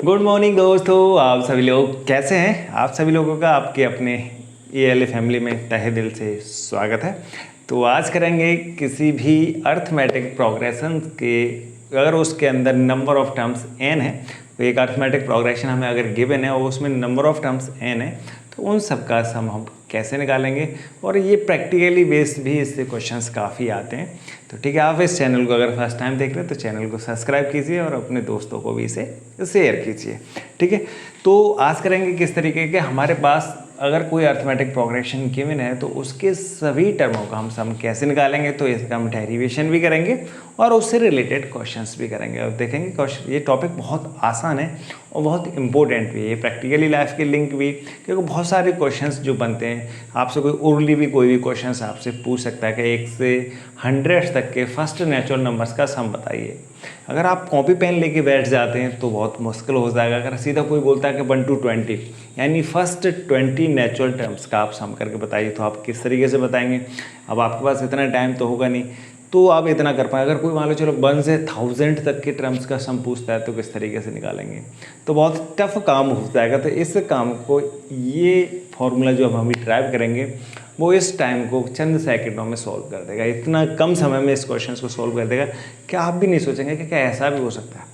Good morning दोस्तों, आप सभी लोग कैसे हैं। आप सभी लोगों का आपके अपने ALA फैमिली में तहे दिल से स्वागत है। तो आज करेंगे किसी भी अर्थमेटिक प्रोग्रेशन के, अगर उसके अंदर नंबर ऑफ टर्म्स n है, तो एक अर्थमेटिक प्रोग्रेशन हमें अगर गिवन है और उसमें नंबर ऑफ टर्म्स n है, तो उन सब का सम हम कैसे निकालेंगे। और ये प्रैक्टिकली बेस्ड भी इससे क्वेश्चंस काफ़ी आते हैं। तो ठीक है, आप इस चैनल को अगर फर्स्ट टाइम देख रहे हैं तो चैनल को सब्सक्राइब कीजिए और अपने दोस्तों को भी इसे शेयर कीजिए। ठीक है, तो आज करेंगे किस तरीके के, हमारे पास अगर कोई अर्थमेटिक प्रोग्रेशन गिवन है तो उसके सभी टर्मों का हम सम कैसे निकालेंगे, तो इसका हम डेरिवेशन भी करेंगे और उससे रिलेटेड क्वेश्चंस भी करेंगे। और देखेंगे क्वेश्चन, ये टॉपिक बहुत आसान है और बहुत इंपॉर्टेंट भी है, प्रैक्टिकली लाइफ के लिंक भी, क्योंकि बहुत सारे क्वेश्चंस जो बनते हैं आपसे, कोई ओरली भी कोई भी क्वेश्चंस आपसे पूछ सकता है कि 1 से 100 तक के फर्स्ट नेचुरल नंबर्स का सम बताइए। अगर आप कॉपी पेन लेके बैठ जाते हैं तो बहुत मुश्किल हो जाएगा। अगर सीधा कोई बोलता है कि 1 to 20 यानी फर्स्ट 20 नेचुरल टर्म्स का आप सम करके बताइए, तो आप किस तरीके से बताएंगे। अब आपके पास इतना टाइम तो होगा नहीं, तो आप इतना कर पाए। अगर कोई मान लो चलो 1 से 1000 तक के टर्म्स का सम पूछता है तो किस तरीके से निकालेंगे, तो बहुत टफ काम हो जाएगा। तो इस काम को, ये फॉर्मूला जो हम अभी ड्राइव करेंगे वो इस टाइम को चंद सेकंडों में सॉल्व कर देगा। इतना कम समय में इस क्वेश्चन को सॉल्व कर देगा कि आप भी नहीं सोचेंगे कि क्या ऐसा भी हो सकता है।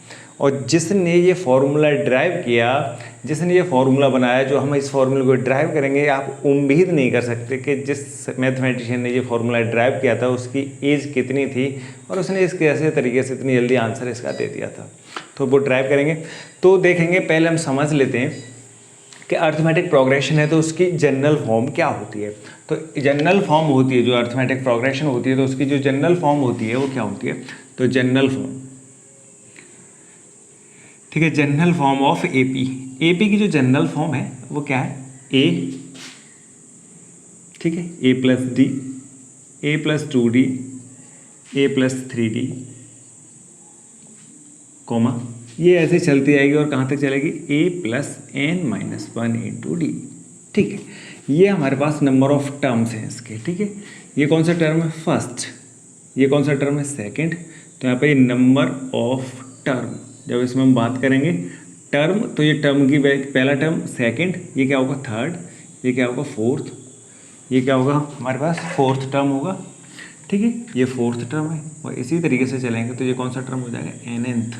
और जिसने ये फॉर्मूला ड्राइव किया, जिसने ये फॉर्मूला बनाया, जो हम इस फॉर्मूले को ड्राइव करेंगे, आप उम्मीद नहीं कर सकते कि जिस मैथमेटिशियन ने ये फॉर्मूला ड्राइव किया था उसकी एज कितनी थी और उसने इसके ऐसे तरीके से इतनी जल्दी आंसर इसका दे दिया था। तो वो ड्राइव करेंगे तो देखेंगे। पहले हम समझ लेते हैं कि अर्थमेटिक प्रोग्रेशन है तो उसकी जनरल फॉर्म क्या होती है। तो जनरल फॉर्म होती है, जो अर्थमेटिक प्रोग्रेशन होती है तो उसकी जो जनरल फॉर्म होती है वो क्या होती है। तो जनरल फॉर्म, ठीक है, जनरल फॉर्म ऑफ एपी की जो जनरल फॉर्म है वो क्या है, ए, ठीक है, a plus D, a plus 2d, a plus 3d, comma, ये ऐसे चलती आएगी और कहाँ तक चलेगी, a plus n-1 into D. ठीक है, ये हमारे पास नंबर ऑफ टर्म्स हैं इसके। ठीक है, ये कौन सा टर्म है, फर्स्ट, ये कौन सा टर्म है, सेकंड। तो यहाँ पे नंबर ऑफ टर्म, जब इसमें हम बात करेंगे टर्म, तो ये टर्म की पहला टर्म सेकंड, ये क्या होगा थर्ड, ये क्या होगा फोर्थ, ये क्या होगा हमारे पास फोर्थ टर्म होगा। ठीक है, ये फोर्थ टर्म है और इसी तरीके से चलेंगे तो ये कौन सा टर्म हो जाएगा, nth।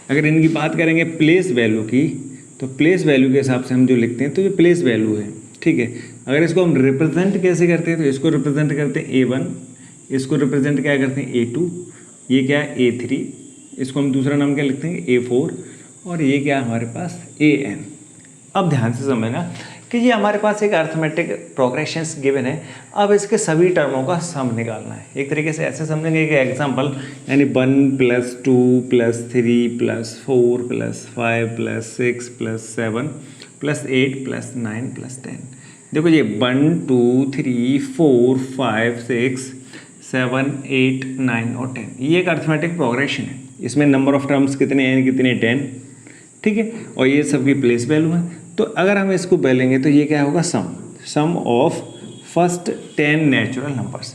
अगर इनकी बात करेंगे प्लेस वैल्यू की, तो प्लेस वैल्यू के हिसाब से हम जो लिखते हैं तो ये प्लेस वैल्यू है। ठीक है, अगर इसको हम रिप्रेजेंट कैसे करते हैं, तो इसको रिप्रेजेंट करते हैं A1, इसको रिप्रेजेंट क्या करते हैं A2, ये क्या है A3, इसको हम दूसरा नाम क्या लिखते हैं A4, और ये क्या है हमारे पास AN। अब ध्यान से समझना कि ये हमारे पास एक अर्थमेटिक प्रोग्रेशंस गिवन है। अब इसके सभी टर्मों का सम निकालना है। एक तरीके से ऐसे समझेंगे कि एग्जांपल, यानी 1 + 2 + 3 + 4 + 5 + 6 + 7 + 8 + 9 + 10। देखो ये 1 2 3 4 5 6 7 8 9 और 10, ये एक अर्थमेटिक प्रोग्रेशन है। इसमें नंबर ऑफ टर्म्स कितने हैं, कितने 10। ठीक है, और ये सबकी प्लेस वैल्यू है। तो अगर हम इसको बेलेंगे तो ये क्या होगा, सम ऑफ फर्स्ट 10 नेचुरल नंबर्स,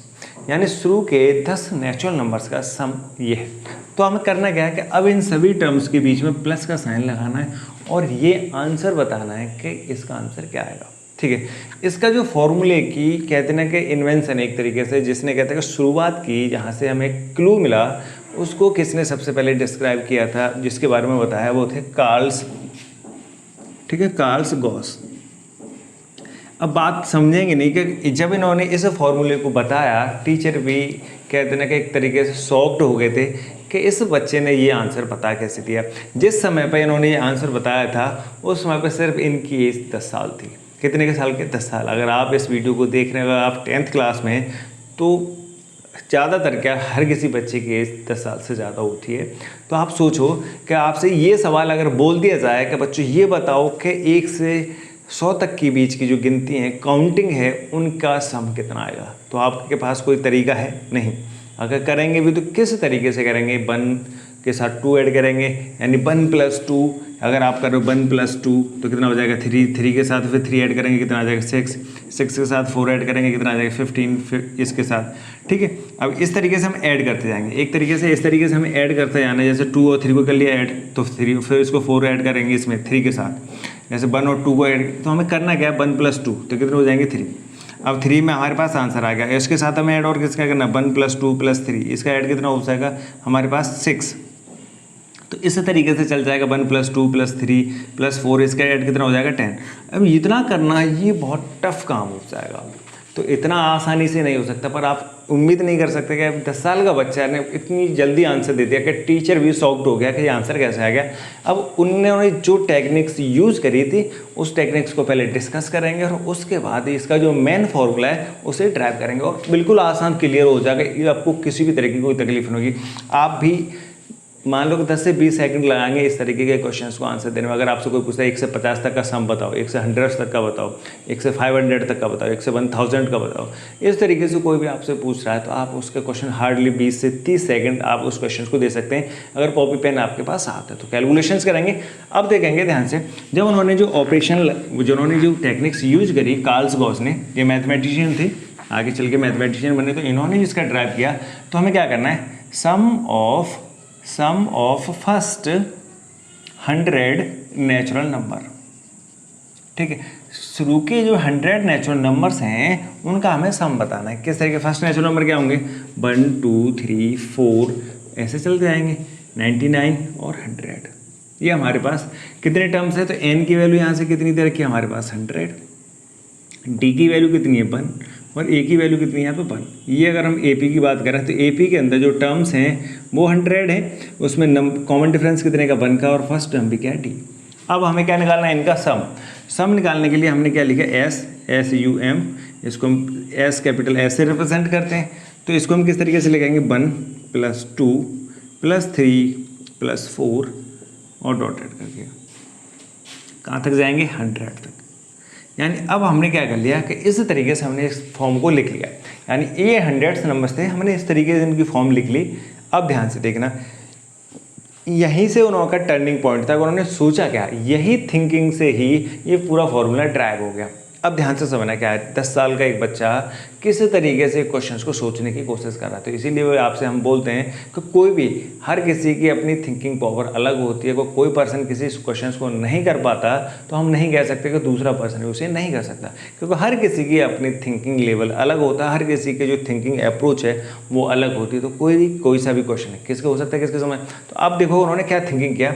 यानी शुरू के 10 नेचुरल नंबर्स का सम ये है। तो हमें करना क्या है कि अब इन सभी टर्म्स के बीच में प्लस का साइन लगाना है और ये आंसर बताना है कि इसका आंसर क्या आएगा। ठीक है, इसका जो फॉर्मूले की कहते हैं कि इन्वेंशन, एक तरीके से जिसने कहते हैं कि शुरुआत की, जहाँ से हमें क्लू मिला, उसको किसने सबसे पहले डिस्क्राइब किया था, जिसके बारे में बताया, वो थे कार्ल्स, ठीक है, कार्ल्स गॉस। अब बात समझेंगे नहीं कि जब इन्होंने इस फॉर्मूले को बताया, टीचर भी कहते हैं कि एक तरीके से शॉक्ड हो गए थे कि इस बच्चे ने ये आंसर बता कैसे दिया। जिस समय पर इन्होंने ये आंसर बताया था उस समय पर सिर्फ इनकी एज 10 साल थी। कितने के साल के, 10 साल। अगर आप इस वीडियो को देख रहे हैं, अगर आप 10th क्लास में हैं, तो ज़्यादातर क्या हर किसी बच्चे की एज 10 साल से ज़्यादा होती है। तो आप सोचो कि आपसे ये सवाल अगर बोल दिया जाए कि बच्चों ये बताओ कि 1 से 100 तक के बीच की जो गिनती है, काउंटिंग है, उनका सम कितना आएगा, तो आपके पास कोई तरीका है नहीं। अगर करेंगे भी तो किस तरीके से करेंगे, 1 के साथ 2 ऐड करेंगे, यानी 1 + 2 अगर आप करो 1 + 2 तो कितना हो जाएगा 3, 3 के साथ फिर 3 ऐड करेंगे कितना आ जाएगा 6, 6 के साथ 4 ऐड करेंगे कितना आ जाएगा 15, फिर इसके साथ, ठीक है। अब इस तरीके से हम ऐड करते जाएंगे, एक तरीके से इस तरीके से हमें ऐड करते जाना है। जैसे 2 और 3 को कर लिया ऐड तो 3, फिर इसको 4 ऐड करेंगे इसमें 3 के साथ। जैसे 1 और 2 को ऐड, तो हमें करना क्या है 1 + 2 तो कितने हो जाएंगे 3। अब 3 में हमारे पास आंसर आ गया, इसके साथ हमें ऐड और किसका करना 1 + 2 + 3, इसका ऐड कितना हो जाएगा हमारे पास 6। तो इस तरीके से चल जाएगा 1 + 2 + 3 + 4, इसका ऐड कितना हो जाएगा 10। अब इतना करना ये बहुत टफ काम हो जाएगा, तो इतना आसानी से नहीं हो सकता। पर आप उम्मीद नहीं कर सकते कि 10 साल का बच्चा ने इतनी जल्दी आंसर दे दिया कि टीचर भी शॉक्ड हो गया कि ये आंसर कैसे आ गया। अब उन्होंने जो टेक्निक्स यूज़ करी थी उस टेक्निक्स को पहले डिस्कस करेंगे और उसके बाद इसका जो मेन फॉर्मूला है उसे ड्राइव करेंगे और बिल्कुल आसान क्लियर हो जाएगा। ये आपको किसी भी तरह की कोई तकलीफ नहीं होगी। आप भी मान लो कि 10 से 20 सेकंड लगाएंगे इस तरीके के क्वेश्चंस को आंसर देने में। अगर आपसे कोई पूछता है 1 से 50 तक का सम बताओ, 1 से 100 तक का बताओ, 1 से 500 तक का बताओ, 1 से 1000 का बताओ, इस तरीके से कोई भी आपसे पूछ रहा है तो आप उसके क्वेश्चन हार्डली 20 से 30 सेकंड आप उस क्वेश्चन को दे सकते हैं अगर कॉपी पेन आपके पास आता है तो। कैलकुलेशंस करेंगे। अब देखेंगे ध्यान से, जब उन्होंने जो उन्होंने जो टेक्निक्स यूज करी कार्ल गॉस ने, ये मैथमेटिशियन थे, आगे चल के मैथमेटिशियन बने, तो इन्होंने इसका ड्राइव किया। तो हमें क्या करना है, sum of first 100 natural number, ठीक है। शुरू के जो 100 नेचुरल नंबर्स हैं उनका हमें सम बताना है। किस तरीके, फर्स्ट नेचुरल नंबर क्या होंगे 1 2 3 4 ऐसे चलते जाएंगे, 99 और 100। ये हमारे पास कितने टर्म्स है, तो n की वैल्यू यहाँ से कितनी दे रखी है हमारे पास 100, d की वैल्यू कितनी है 1 और a की वैल्यू कितनी है यहाँ पे 1। ये अगर हम AP की बात करें तो AP के अंदर जो टर्म्स हैं वो 100 है, उसमें कॉमन डिफरेंस कितने का 1 का और फर्स्ट टर्म भी क्या है D। अब हमें क्या निकालना है, इनका सम निकालने के लिए हमने क्या लिखा SUM, इसको हम S कैपिटल S से रिप्रेजेंट करते हैं। तो इसको हम किस तरीके से लिखेंगे 1 + 2 + 3 + 4 और डॉटेड करके कहाँ तक जाएंगे 100 तक। यानी अब हमने क्या कर लिया कि इस तरीके से हमने इस फॉर्म को लिख लिया। यानी ये 100 नंबर्स थे, हमने इस तरीके से इनकी फॉर्म लिख ली। अब ध्यान से देखना, यहीं से उनका टर्निंग पॉइंट था। उन्होंने सोचा क्या, यही थिंकिंग से ही ये पूरा फॉर्मूला ड्राइव हो गया। अब ध्यान से समझना क्या है, 10 साल का एक बच्चा किस तरीके से क्वेश्चंस को सोचने की कोशिश कर रहा है। तो इसीलिए आपसे हम बोलते हैं कि कोई भी, हर किसी की अपनी थिंकिंग पावर अलग होती है। कोई पर्सन किसी क्वेश्चंस को नहीं कर पाता तो हम नहीं कह सकते कि दूसरा पर्सन उसे नहीं कर सकता, क्योंकि हर किसी की अपनी थिंकिंग लेवल अलग होता है, हर किसी के जो थिंकिंग अप्रोच है वो अलग होती है। तो कोई सा भी क्वेश्चन है किसका हो सकता है, किसके समझ। तो आप देखो उन्होंने क्या थिंकिंग किया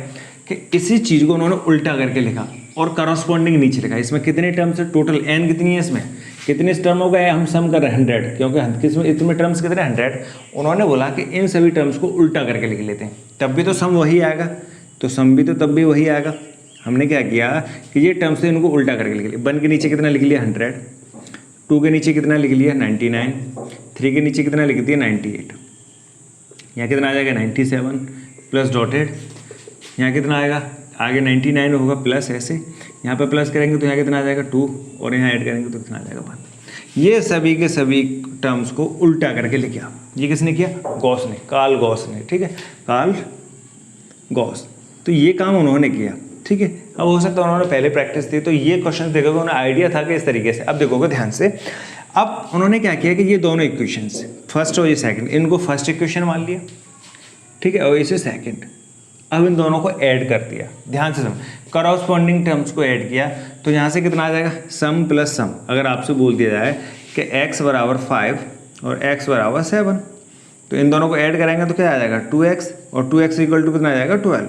कि इसी चीज़ को उन्होंने उल्टा करके लिखा और करस्पॉन्डिंग नीचे लिखा। इसमें कितने टर्म्स है टोटल, n कितनी है, इसमें कितने टर्म हो गए, हम सम कर रहे हैं 100, क्योंकि किसमें इतने टर्म्स कितने 100। उन्होंने बोला कि इन सभी टर्म्स को उल्टा करके लिख लेते हैं, तब भी तो सम वही आएगा, तो सम भी तो तब भी वही आएगा। हमने क्या किया कि ये टर्म्स थे इनको उल्टा करके लिख लिया। 1 के नीचे कितना लिख लिया 100, 2 के नीचे कितना लिख लिया 99, 3 के नीचे कितना लिख दिया 98, यहाँ कितना आ जाएगा 97 प्लस डॉटेड, यहाँ कितना आएगा आगे 99 होगा प्लस, ऐसे यहाँ पे प्लस करेंगे तो यहाँ कितना आ जाएगा 2 और यहाँ ऐड करेंगे तो कितना आ जाएगा 1। ये सभी के सभी टर्म्स को उल्टा करके लिखा। ये किसने किया, गॉस ने, कार्ल गॉस ने, ठीक है, कार्ल गॉस। तो ये काम उन्होंने किया, ठीक है। अब हो सकता है उन्होंने पहले प्रैक्टिस थी तो ये क्वेश्चन देखोगे उन्हें आइडिया था कि इस तरीके से। अब देखोगे ध्यान से, अब उन्होंने क्या किया कि ये दोनों इक्वेशंस फर्स्ट और ये सेकंड, इनको फर्स्ट इक्वेशन मान लिया, ठीक है, और इसे सेकंड। अब इन दोनों को ऐड कर दिया, ध्यान से समझ, करस्पॉन्डिंग टर्म्स को ऐड किया। तो यहाँ से कितना आ जाएगा सम प्लस सम। अगर आपसे बोल दिया जाए कि x = 5 और x = 7, तो इन दोनों को ऐड करेंगे तो क्या आ जाएगा 2x और 2x = कितना आ जाएगा 12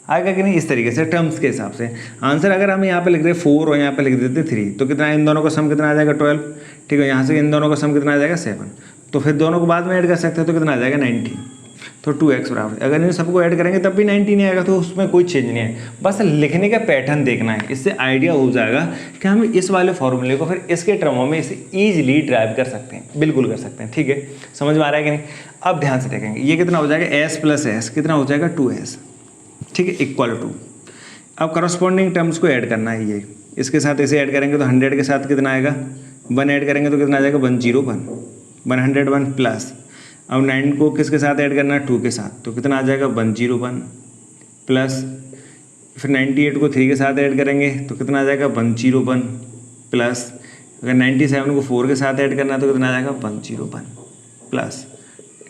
आएगा कि नहीं। इस तरीके से टर्म्स के हिसाब से आंसर, अगर हम यहाँ पे लिख रहे 4 और यहाँ पे लिख देते 3 तो कितना, इन दोनों का सम कितना आ जाएगा 12, ठीक है। यहाँ से इन दोनों का सम कितना आ जाएगा 7, तो फिर दोनों को बाद में ऐड कर सकते हैं तो कितना आ जाएगा 19। तो 2x बराबर, अगर इन सबको ऐड करेंगे तब भी 19 आएगा, तो उसमें कोई चेंज नहीं है। बस लिखने का पैटर्न देखना है, इससे आइडिया हो जाएगा कि हम इस वाले फॉर्मूले को फिर इसके टर्मों में इसे ईजिली ड्राइव कर सकते हैं, बिल्कुल कर सकते हैं, ठीक है। समझ में आ रहा है कि नहीं। अब ध्यान से देखेंगे, ये कितना हो जाएगा s + s कितना हो जाएगा 2s, ठीक है, इक्वल टू। अब करस्पॉन्डिंग टर्म्स को ऐड करना है, ये इसके साथ इसे ऐड करेंगे तो 100 के साथ कितना आएगा 1 ऐड करेंगे तो कितना आ जाएगा 101, 101 प्लस, अब 9 को किसके साथ ऐड करना है 2 के साथ, तो कितना आ जाएगा 101 प्लस फिर 98 को 3 के साथ ऐड करेंगे तो कितना आ जाएगा 101 प्लस, अगर 97 को 4 के साथ ऐड करना है तो कितना आ जाएगा 101 प्लस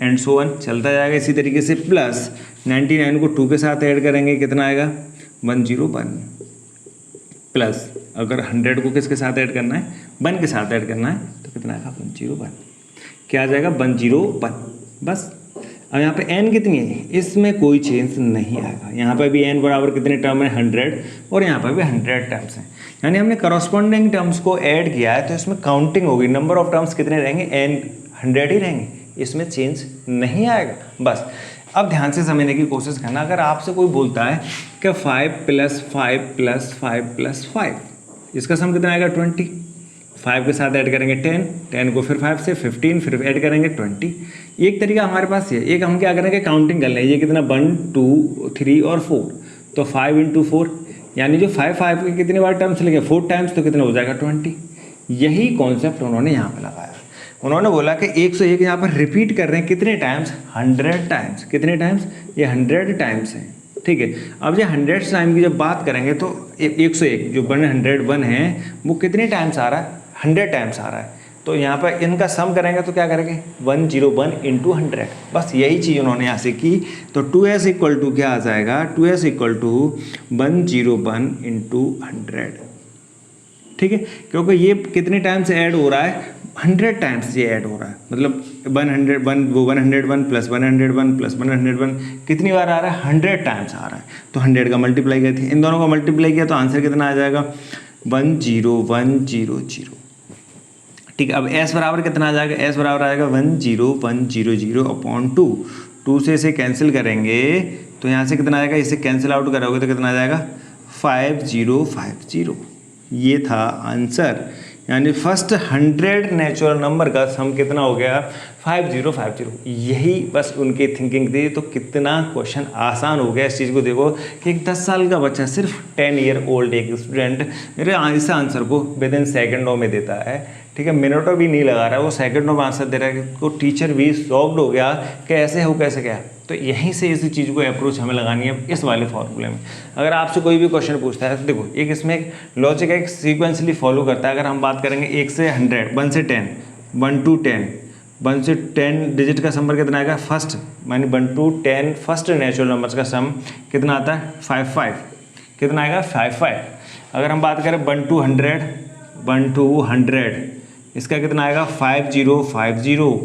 एंड सो ऑन चलता जाएगा इसी तरीके से, प्लस 99 को 2 के साथ ऐड करेंगे कितना आएगा 101 प्लस, अगर 100 को किसके साथ ऐड करना है 1 के साथ ऐड करना है तो कितना आएगा 101, क्या आ जाएगा 101 बस। अब यहाँ पे n कितनी है, इसमें कोई चेंज नहीं आएगा, यहाँ पे भी n बराबर कितने टर्म है 100 और यहाँ पे भी 100 टर्म्स हैं, यानी हमने करस्पॉन्डिंग टर्म्स को ऐड किया है तो इसमें काउंटिंग होगी, नंबर ऑफ टर्म्स कितने रहेंगे n 100 ही रहेंगे, इसमें चेंज नहीं आएगा बस। अब ध्यान से समझने की कोशिश करना, अगर आपसे कोई बोलता है कि 5 + 5 + 5 + 5 इसका सम कितना आएगा 20, 5 के साथ ऐड करेंगे 10, 10 को फिर 5 से 15 फिर ऐड करेंगे 20, एक तरीका हमारे पास ये, एक हम क्या करेंगे काउंटिंग कर लें, ये कितना 1 2 3 और 4 तो 5 × 4 यानी जो 5 के कितने बार टर्म्स लेंगे 4 टाइम्स तो कितना हो जाएगा 20। यही कॉन्सेप्ट उन्होंने यहाँ पे लगाया, उन्होंने बोला कि 101 यहाँ पर रिपीट कर रहे हैं कितने टाइम्स 100 टाइम्स, कितने टाइम्स ये 100 टाइम्स हैं, ठीक है। अब ये 100 टाइम की जब बात करेंगे तो 101 जो 101 है वो कितने टाइम्स आ रहा है 100 टाइम्स आ रहा है, तो यहाँ पर इनका सम करेंगे तो क्या करेंगे 101 × 100, बस यही चीज़ उन्होंने यहाँ से की। तो 2s = क्या आ जाएगा 2s = 101 × 100, ठीक है, क्योंकि ये कितने टाइम से ऐड हो रहा है 100 टाइम्स ये ऐड हो रहा है, मतलब 101 प्लस 101 प्लस 101 कितनी बार आ रहा है 100 टाइम्स आ रहा है, तो 100 का मल्टीप्लाई करते हैं, इन दोनों का मल्टीप्लाई किया तो आंसर कितना आ जाएगा 10100, ठीक है। अब s बराबर कितना आ जाएगा, s बराबर आ जाएगा 10100/2, 2 से इसे कैंसिल करेंगे तो यहाँ से कितना आ जाएगा, इसे कैंसिल आउट करोगे तो कितना आ जाएगा 5050, ये था आंसर, यानी फर्स्ट 100 नेचुरल नंबर का सम कितना हो गया 5050, यही बस उनकी थिंकिंग थी। तो कितना क्वेश्चन आसान हो गया, इस चीज़ को देखो कि एक 10 साल का बच्चा, सिर्फ 10 ईयर ओल्ड एक स्टूडेंट मेरे इस आंसर को विदिन सेकंडों में देता है, ठीक है, मिनटों भी नहीं लगा रहा है, वो सेकंडों में आंसर दे रहा है, तो टीचर भी शॉक्ड हो गया कि ऐसे हो कैसे क्या। तो यहीं से इसी चीज़ को अप्रोच हमें लगानी है इस वाले फॉर्मूले में। अगर आपसे कोई भी क्वेश्चन पूछता है तो देखो एक इसमें लॉजिक एक सीक्वेंसली फॉलो करता है। अगर हम बात करेंगे 1 से 100, 1 से 10, 1 to 10, 1 से 10 डिजिट का नंबर कितना आएगा फर्स्ट, मानी 1 to 10 फर्स्ट नेचुरल नंबर्स का सम कितना आता है 55, कितना आएगा 55। अगर हम बात करें 1 to 100, 1 to 100 इसका कितना आएगा 5050।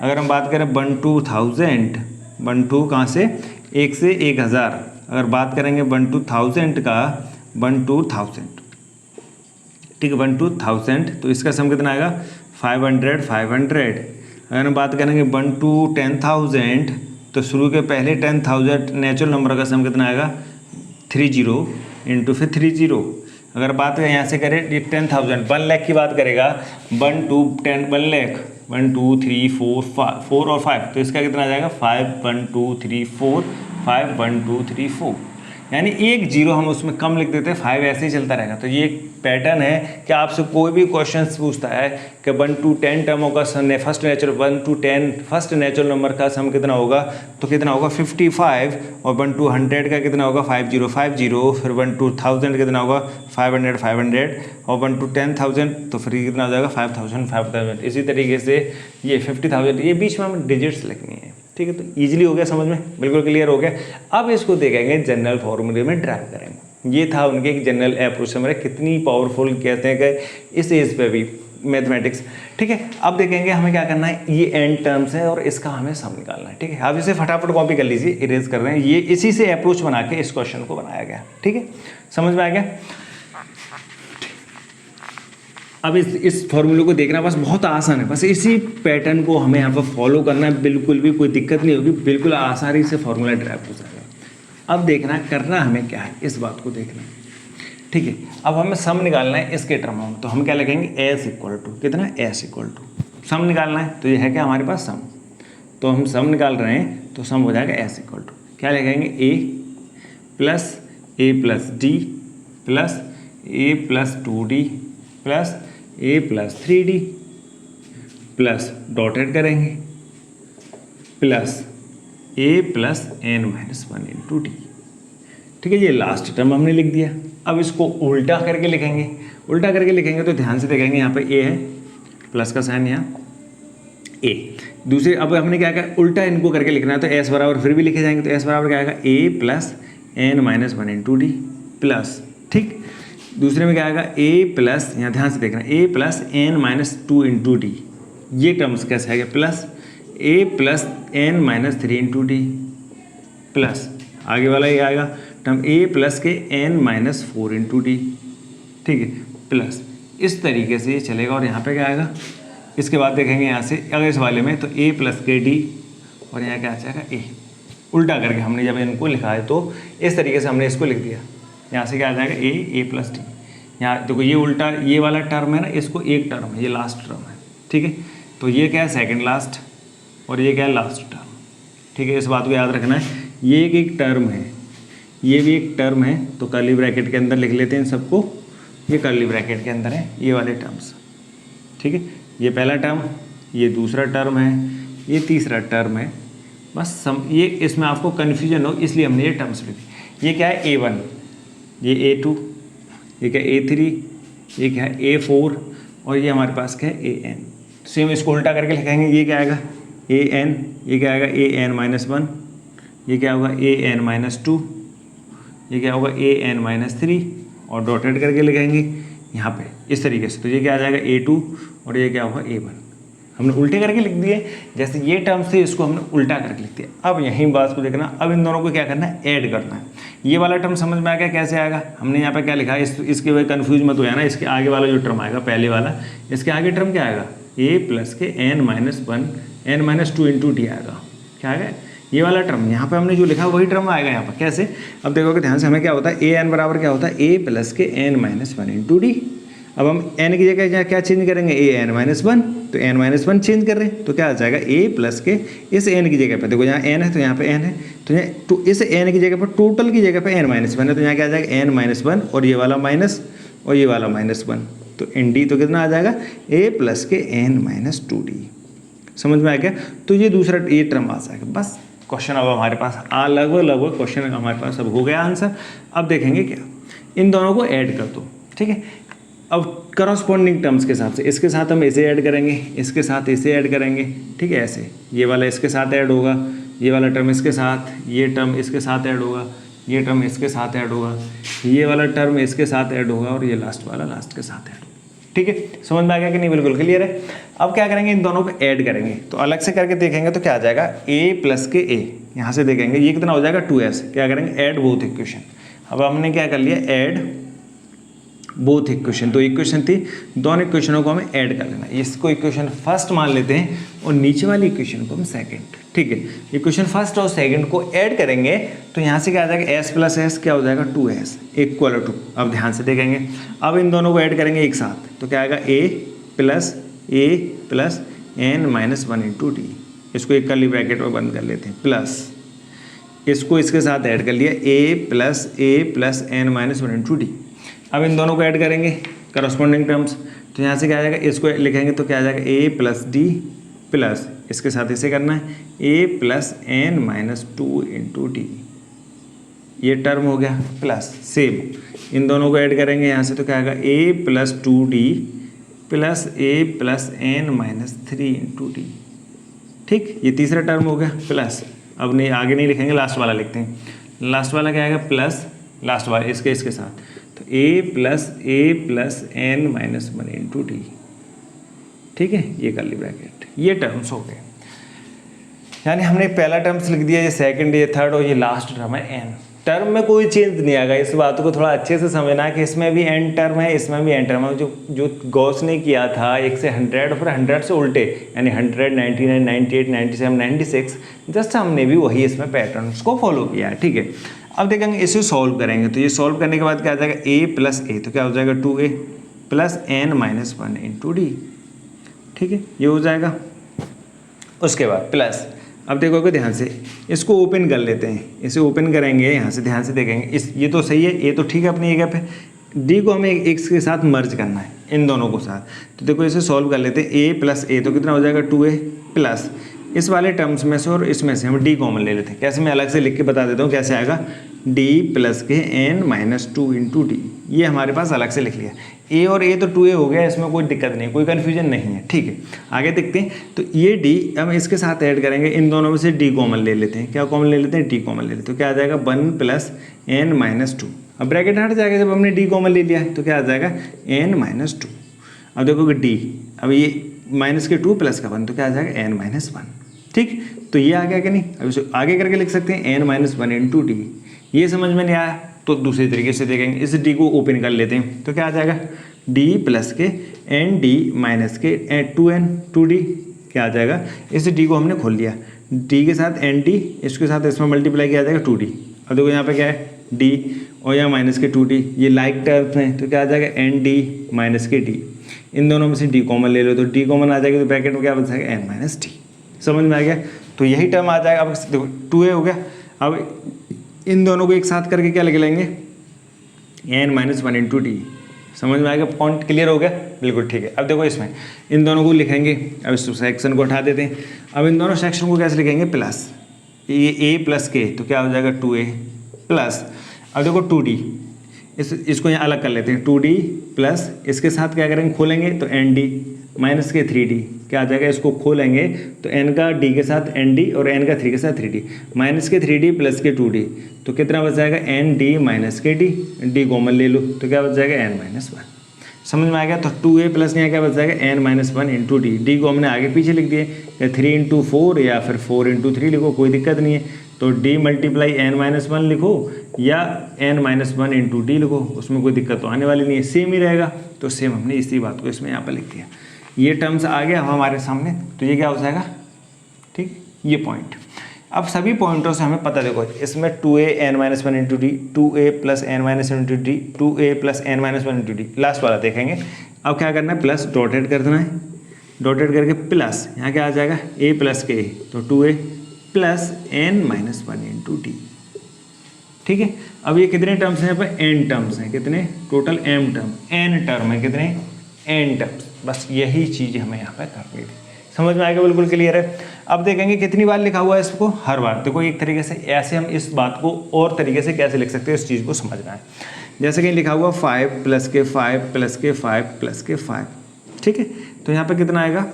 अगर हम बात करें 1 to 1000, 1 to कहाँ से 1 से 1000, अगर बात करेंगे 1 to 1000 का 1 to 1000, ठीक है 1 to 1000 तो इसका सम कितना आएगा 500 500। अगर हम बात करेंगे 1 to 10,000 तो शुरू के पहले 10,000 नेचुरल नंबर का सम कितना आएगा 30 इंटू फिर 30। अगर बात करें यहाँ से करें 10,000 1 लाख की बात करेगा 1 to 10 1 लाख 1 2 3 4 4 और 5 तो इसका कितना आ जाएगा 5 1 2 3 4 5 1 2 3 4, यानी एक जीरो हम उसमें कम लिख देते हैं, 5 ऐसे ही चलता रहेगा। तो ये एक पैटर्न है कि आपसे कोई भी क्वेश्चन पूछता है कि 1 to 10 टर्मों का sum first natural 1 to 10 first natural number का सम कितना होगा, तो कितना होगा 55, और 1 to 100 का कितना होगा 5050, फिर 1 to 1000 कितना होगा 500 500, और 1 to 10,000 तो फिर कितना हो जाएगा 5000 5000। इसी तरीके से ये 50,000, ये बीच में हमें डिजिट्स लिखनी है, ठीक है। तो ईजिली हो गया, समझ में बिल्कुल क्लियर हो गया। अब इसको देखेंगे जनरल फॉर्मूले में ड्राइव करेंगे। ये था उनके एक जनरल अप्रोच से, मेरे कितनी पावरफुल कहते हैं कि इस एज पे भी मैथमेटिक्स, ठीक है। अब देखेंगे हमें क्या करना है, ये एंड टर्म्स है और इसका हमें सम निकालना है, ठीक है। आप इसे फटाफट कॉपी कर लीजिए, इरेज कर रहे हैं, ये इसी से अप्रोच बना के इस क्वेश्चन को बनाया गया, ठीक है। समझ में आ गया। अब इस फॉर्मूले को देखना बस बहुत आसान है, बस इसी पैटर्न को हमें यहाँ पर फॉलो करना है, बिल्कुल भी कोई दिक्कत नहीं होगी, बिल्कुल आसानी से फॉर्मूला ड्राइव हो जाएगा। अब देखना करना हमें क्या है, इस बात को देखना है, ठीक है। अब हमें सम निकालना है इसके टर्म में, तो हम क्या लिखेंगे s इक्वल टू कितना, s इक्वल टू सम निकालना है, तो ये है क्या हमारे पास सम, तो हम सम निकाल रहे हैं तो सम हो जाएगा s इक्वल टू क्या लिखेंगे a plus d plus a plus 2d plus a plus 3d plus dot add करेंगे plus a plus n minus 1 into D, ठीक है, ये लास्ट टर्म हमने लिख दिया। अब इसको उल्टा करके लिखेंगे, उल्टा करके लिखेंगे तो ध्यान से देखेंगे यहाँ पे ए है, प्लस का साइन यहाँ ए। दूसरे अब हमने क्या कहा, उल्टा इनको करके लिखना है तो एस बराबर फिर भी लिखे जाएंगे, तो एस बराबर क्या आएगा A plus N minus one into D plus, ठीक। दूसरे में क्या आएगा ए प्लस, यहाँ ध्यान से देखना, A plus N minus two into D, ये टर्म्स कैसे आएगा, plus A plus N minus three into D plus, आगे वाला ये आएगा टर्म ए प्लस के N minus four into D, ठीक है, प्लस। इस तरीके से ये चलेगा। और यहाँ पे क्या आएगा, इसके बाद देखेंगे यहाँ से अगर इस वाले में तो ए प्लस के डी, और यहाँ क्या आ जाएगा ए। उल्टा करके हमने जब इनको लिखा है तो इस तरीके से हमने इसको लिख दिया। यहाँ से क्या आ जाएगा ए प्लस डी। यहाँ देखो ये उल्टा, ये वाला टर्म है ना, इसको एक टर्म है, ये लास्ट टर्म है, ठीक है। तो ये क्या है, सेकंड लास्ट, और ये क्या है, लास्ट टर्म, ठीक है। इस बात को याद रखना है, ये एक टर्म है, ये भी एक टर्म है, तो कर्ली ब्रैकेट के अंदर लिख लेते हैं इन सबको, ये कर्ली ब्रैकेट के अंदर है ये वाले टर्म्स, ठीक है। ये पहला टर्म, ये दूसरा टर्म है, ये तीसरा टर्म है, बस ये इसमें आपको कन्फ्यूजन हो इसलिए हमने ये टर्म्स लिखी। ये क्या है A1, ये A2, ये क्या A3, ये क्या है A4, और ये हमारे पास क्या है AN। सेम इसको उल्टा करके लिखेंगे, ये क्या आएगा AN, ये क्या आएगा AN माइनस वन, ये क्या होगा AN माइनस टू, ये क्या होगा AN माइनस थ्री, और डॉटेड करके लिखेंगे यहाँ पे इस तरीके से। तो ये क्या आ जाएगा A2, और ये क्या होगा A1। हमने उल्टे करके लिख दिए, जैसे ये टर्म्स थे इसको हमने उल्टा करके लिख दिया। अब यहीं बात को देखना, अब इन दोनों को क्या करना है, ऐड करना है। ये वाला टर्म समझ में आ गया कैसे आएगा, हमने यहाँ पे क्या लिखा है, इसके वजह कन्फ्यूज मत हो जाना। इसके आगे वाला जो टर्म आएगा पहले वाला, इसके आगे टर्म क्या आएगा, ए प्लस के N minus one N minus two into D आएगा। क्या आएगा, ये वाला टर्म, यहाँ पे हमने जो लिखा वही टर्म आएगा यहाँ पर। कैसे, अब देखोगे ध्यान से, हमें क्या होता है ए एन बराबर क्या होता है, ए प्लस के N minus one into d. अब हम n की जगह क्या चेंज करेंगे, ए एन माइनस वन, तो n माइनस वन चेंज कर रहे हैं तो क्या आ जाएगा a प्लस के इस n की जगह पर, देखो यहाँ n है तो यहाँ पे n है, तो यहाँ तो इस n की जगह पर टोटल की जगह पे n माइनस वन है, तो यहाँ क्या आ जाएगा n माइनस वन, और ये वाला माइनस और ये वाला माइनस वन, तो एन डी तो कितना आ जाएगा a प्लस के n माइनस टू डी। समझ में आ गया, तो ये दूसरा ये टर्म आ जाएगा। बस क्वेश्चन अब हमारे पास लगभग क्वेश्चन हमारे पास अब हो गया आंसर। अब देखेंगे क्या, इन दोनों को ऐड कर दो, ठीक है। अब करस्पॉन्डिंग टर्म्स के हिसाब से इसके साथ हम इसे ऐड करेंगे, इसके साथ इसे ऐड करेंगे, ठीक है। ऐसे ये वाला इसके साथ ऐड होगा, ये वाला टर्म इसके साथ, ये टर्म इसके साथ ऐड होगा, ये टर्म इसके साथ ऐड होगा, ये वाला टर्म इसके साथ ऐड होगा, और ये लास्ट वाला लास्ट के साथ ऐड होगा, ठीक है। समझ में आ गया कि नहीं, बिल्कुल क्लियर है। अब क्या करेंगे, इन दोनों को ऐड करेंगे, तो अलग से करके देखेंगे तो क्या आ जाएगा, a प्लस के a, यहाँ से देखेंगे ये कितना हो जाएगा 2s। क्या करेंगे, ऐड बोथ इक्वेशन। अब हमने क्या कर लिया, ऐड बोथ इक्वेशन, तो इक्वेशन थी, दोनों इक्वेशनों को हमें ऐड कर लेना। इसको इक्वेशन फर्स्ट मान लेते हैं और नीचे वाली इक्वेशन को हम सेकंड, ठीक है। इक्वेशन फर्स्ट और सेकंड को ऐड करेंगे तो यहाँ से क्या आ जाएगा, s प्लस एस क्या हो जाएगा 2s इक्वल टू। अब ध्यान से देखेंगे, अब इन दोनों को ऐड करेंगे एक साथ तो क्या आएगा a plus n minus one into D. इसको एक कर्ली ब्रैकेट में बंद कर लेते हैं, प्लस इसको इसके साथ ऐड कर लिया a plus n minus one into d. अब इन दोनों को ऐड करेंगे करस्पॉन्डिंग टर्म्स, तो यहाँ से क्या आ जाएगा, इसको लिखेंगे तो क्या आ जाएगा a प्लस डी प्लस इसके साथ इसे करना है a plus N minus two into D, ये टर्म हो गया। प्लस सेम इन दोनों को ऐड करेंगे यहाँ से तो क्या आएगा a plus two d plus a plus N minus three into D, ठीक। ये तीसरा टर्म हो गया। प्लस अब नहीं आगे नहीं लिखेंगे, लास्ट वाला लिखते हैं। लास्ट वाला क्या आएगा, प्लस लास्ट वाला इसके साथ, तो a plus N minus one into D, ठीक है। ये कर्ली ब्रैकेट, ये टर्म्स हो गए। यानी हमने पहला टर्म्स लिख दिया, ये सेकंड, ये थर्ड, और ये लास्ट टर्म है n। टर्म में कोई चेंज नहीं आएगा, इस बात को थोड़ा अच्छे से समझना है कि इसमें भी n टर्म है, इसमें भी n टर्म है। जो गॉस ने किया था 1 से 100 और फिर 100 से उल्टे, यानी 100, 99, 98, 97, 96, जस्ट हमने भी वही इसमें पैटर्न्स को फॉलो किया है, ठीक है। अब देखेंगे इसे सॉल्व करेंगे, तो ये सॉल्व करने के बाद क्या आ जाएगा a प्लस ए, तो क्या हो जाएगा 2a plus N minus one into D, ठीक है। ये हो जाएगा। उसके बाद प्लस, अब देखोगे ध्यान से, इसको ओपन कर लेते हैं, इसे ओपन करेंगे यहाँ से, ध्यान से देखेंगे इस ये तो सही है, ये तो ठीक है अपनी जगह पे। डी को हमें एक्स के साथ मर्ज करना है, इन दोनों को साथ। तो देखो इसे सॉल्व कर लेते हैं, a प्लस ए तो कितना हो जाएगा 2a प्लस इस वाले टर्म्स में से और इसमें से हम डी कॉमन ले लेते हैं। कैसे, मैं अलग से लिख के बता देता हूँ कैसे आएगा। डी प्लस के एन माइनस 2 इंटू डी। ये हमारे पास अलग से लिख लिया। ए और ए तो 2a हो गया, इसमें कोई दिक्कत नहीं, कोई कन्फ्यूजन नहीं है। ठीक है, आगे देखते हैं। तो ये डी हम इसके साथ ऐड करेंगे, इन दोनों में से डी कॉमन ले लेते हैं। क्या कॉमन ले लेते हैं? डी कॉमन ले लेते हैं। तो क्या आ जाएगा 1 प्लस एन माइनस 2। अब ब्रैकेट हट जाएगा जब हमने डी कॉमन ले लिया है, तो क्या आ जाएगा एन माइनस 2। अब देखोगे डी, अब ये माइनस के 2 प्लस का 1, तो क्या आ जाएगा एन माइनस 1। ठीक, तो ये आ गया कि नहीं? अब इसे आगे करके लिख सकते हैं एन माइनस 1 इंटू डी। ये समझ में नहीं आया तो दूसरे तरीके से देखेंगे, इस डी को ओपन कर लेते हैं। तो क्या आ जाएगा डी प्लस के एन डी माइनस के 2n 2d। क्या आ जाएगा? इस डी को हमने खोल लिया, डी के साथ एन डी, इसके साथ इसमें मल्टीप्लाई किया जाएगा 2d। अब देखो यहाँ पे क्या है डी और यहाँ माइनस के 2d, ये लाइक टर्म्स हैं। तो क्या आ जाएगा एन डी माइनस के डी। इन दोनों में से डी कॉमन ले लो, तो डी कॉमन आ जाएगा, तो ब्रैकेट में क्या बच जाएगा एन माइनस डी। समझ में आ गया? तो यही टर्म आ जाएगा। अब देखो 2a हो गया। अब इन दोनों को एक साथ करके क्या लिख लेंगे एन माइनस 1 इंटू डी। समझ में आएगा? पॉइंट क्लियर हो गया? बिल्कुल ठीक है। अब देखो इसमें इन दोनों को लिखेंगे, अब इस सेक्शन को हटा देते हैं। अब इन दोनों सेक्शन को कैसे लिखेंगे? प्लस, ये a प्लस के, तो क्या हो जाएगा 2a प्लस, अब देखो 2d, इसको यहाँ अलग कर लेते हैं, 2d प्लस इसके साथ क्या करेंगे खोलेंगे, तो एन डी माइनस के 3d। क्या आ जाएगा? इसको खोलेंगे तो n का d के साथ nd और n का 3 के साथ 3d, माइनस के 3d प्लस के 2d। तो कितना बच जाएगा एन डी माइनस के डी, डी कॉमन ले लो, तो क्या बच जाएगा एन माइनस 1। समझ में आ गया? तो 2a प्लस यहाँ क्या बच जाएगा n minus 1 into d. D को हमने आगे पीछे लिख दिए, या 3 इंटू 4 या फिर 4 इंटू 3 लिखो, कोई दिक्कत नहीं है। तो d मल्टीप्लाई एन माइनस 1 लिखो या एन माइनस 1 इंटू डी लिखो, उसमें कोई दिक्कत तो आने वाली नहीं है, सेम ही रहेगा। तो सेम हमने इसी बात को इसमें यहाँ पर लिख दिया। ये टर्म्स आ गया हमारे सामने, तो ये क्या हो जाएगा? ठीक, ये पॉइंट। अब सभी पॉइंटों से हमें पता, देखो इसमें 2a n minus 1 into d, 2a plus N minus 1 into d, 2a plus N minus 1 into d. Last वाला देखेंगे। अब क्या करना है? प्लस डॉटेड कर देना है, डॉटेड करके प्लस, यहाँ क्या आ जाएगा a प्लस के, तो 2a plus N minus 1 into D. ठीक है, अब ये कितने टर्म्स हैं? यहाँ पर n टर्म्स हैं। कितने? Total m term, n term है। कितने? n terms. बस यही चीज़ हमें यहाँ पे करनी थी। समझ में आएगा? बिल्कुल क्लियर है। अब देखेंगे कितनी बार लिखा हुआ है इसको, हर बार। देखो एक तरीके से ऐसे हम इस बात को और तरीके से कैसे लिख सकते हैं, इस चीज़ को समझना है। जैसे कि लिखा हुआ 5 प्लस के 5 प्लस के 5 प्लस के 5। ठीक है, तो यहाँ पे कितना आएगा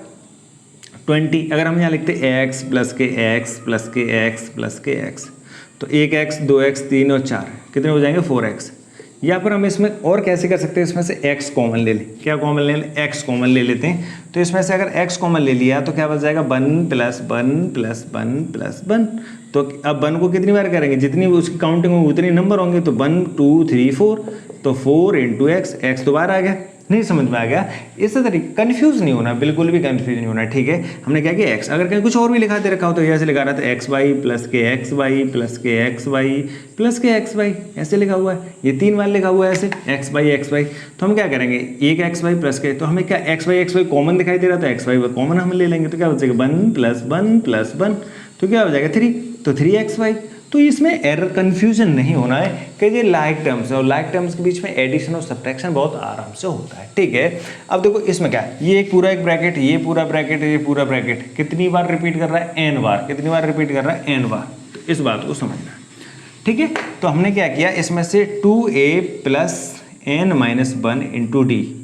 20। अगर हम यहाँ लिखते x प्लस के x प्लस के x प्लस के x, तो 1x 2x 3 और 4 कितने हो जाएंगे 4x। या फिर हम इसमें और कैसे कर सकते हैं, इसमें से x कॉमन ले लें। क्या कॉमन ले लें? x कॉमन ले लेते हैं। तो इसमें से अगर x कॉमन ले लिया तो क्या बच जाएगा 1 प्लस 1 प्लस 1 प्लस 1। तो अब 1 को कितनी बार करेंगे? जितनी उसकी काउंटिंग होगी उतनी नंबर होंगे। तो 1 2 3 4, तो 4 इंटू एक्स, एक्स तो बाहर आ गया। नहीं समझ में आ गया? इस तरीके कंफ्यूज नहीं होना, बिल्कुल भी कंफ्यूज नहीं होना। ठीक है, हमने क्या किया x, अगर कहीं कुछ और भी लिखा दे रखा हो तो ऐसे लिखा रहा था एक्स वाई प्लस के एक्स वाई प्लस के एक्स वाई प्लस के एक्स वाई, ऐसे लिखा हुआ है। ये 3 बार लिखा हुआ है ऐसे एक्स वाई। तो हम क्या करेंगे, एक एक्स वाई प्लस के, तो हमें क्या एक्स वाई कॉमन दिखाई दे रहा था, एक्स वाई कॉमन हम ले लेंगे। तो क्या हो जाएगा 1 प्लस 1 प्लस 1, तो क्या हो जाएगा 3, तो 3xy। तो इसमें एरर कन्फ्यूजन नहीं होना है कि ये लाइक टर्म्स है और लाइक टर्म्स के बीच में एडिशन और सब्ट्रैक्शन बहुत आराम से होता है। ठीक है, अब देखो इसमें क्या है, ये पूरा एक ब्रैकेट, ये पूरा ब्रैकेट, ये पूरा ब्रैकेट कितनी बार रिपीट कर रहा है, n बार। कितनी बार रिपीट कर रहा है, n बार। तो इस बात को समझना है। ठीक है, तो हमने क्या किया, इसमें से 2a plus n minus 1 into D,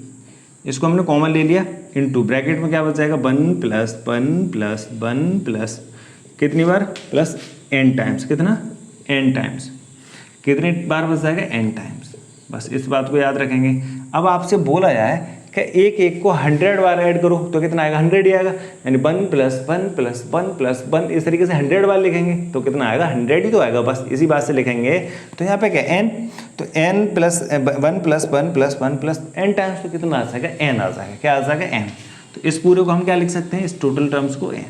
इसको हमने कॉमन ले लिया, इंटू ब्रैकेट में क्या बच जाएगा 1 प्लस 1 प्लस 1 प्लस कितनी बार, प्लस n टाइम्स, कितना n टाइम्स, कितनी बार बच जाएगा n टाइम्स। बस इस बात को याद रखेंगे। अब आपसे बोला जाए कि एक को 100 बार ऐड करो तो कितना आएगा, 100 ही आएगा, यानी 1 प्लस 1 प्लस 1 प्लस 1, इस तरीके से 100 बार लिखेंगे तो कितना आएगा, 100 ही तो आएगा। बस इसी बात से लिखेंगे। तो यहाँ पे क्या n, तो n plus 1 plus 1 plus 1 plus n times, तो कितना आ जाएगा, n आ जाएगा। क्या आ जाएगा, n। तो इस पूरे को हम क्या लिख सकते हैं, इस टोटल टर्म्स को n।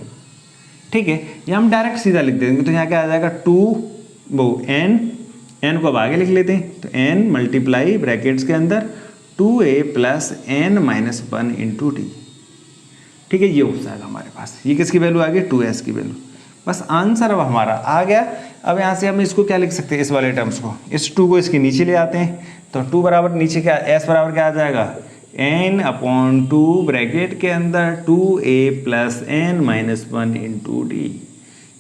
ठीक है, ये हम डायरेक्ट सीधा लिख देंगे। तो यहाँ क्या आ जाएगा 2n को अब आगे लिख लेते हैं। तो n मल्टीप्लाई ब्रैकेट्स के अंदर 2a plus n minus 1 into D. ठीक है, ये हो जाएगा हमारे पास। ये किसकी वैल्यू आ गई, 2s की वैल्यू। बस आंसर अब हमारा आ गया। अब यहाँ से हम इसको क्या लिख सकते हैं, इस वाले टर्म्स को, इस 2 को इसके नीचे ले आते हैं। तो 2 बराबर नीचे क्या, s बराबर क्या आ जाएगा, n/2 ब्रैकेट के अंदर 2a plus n minus 1 into D.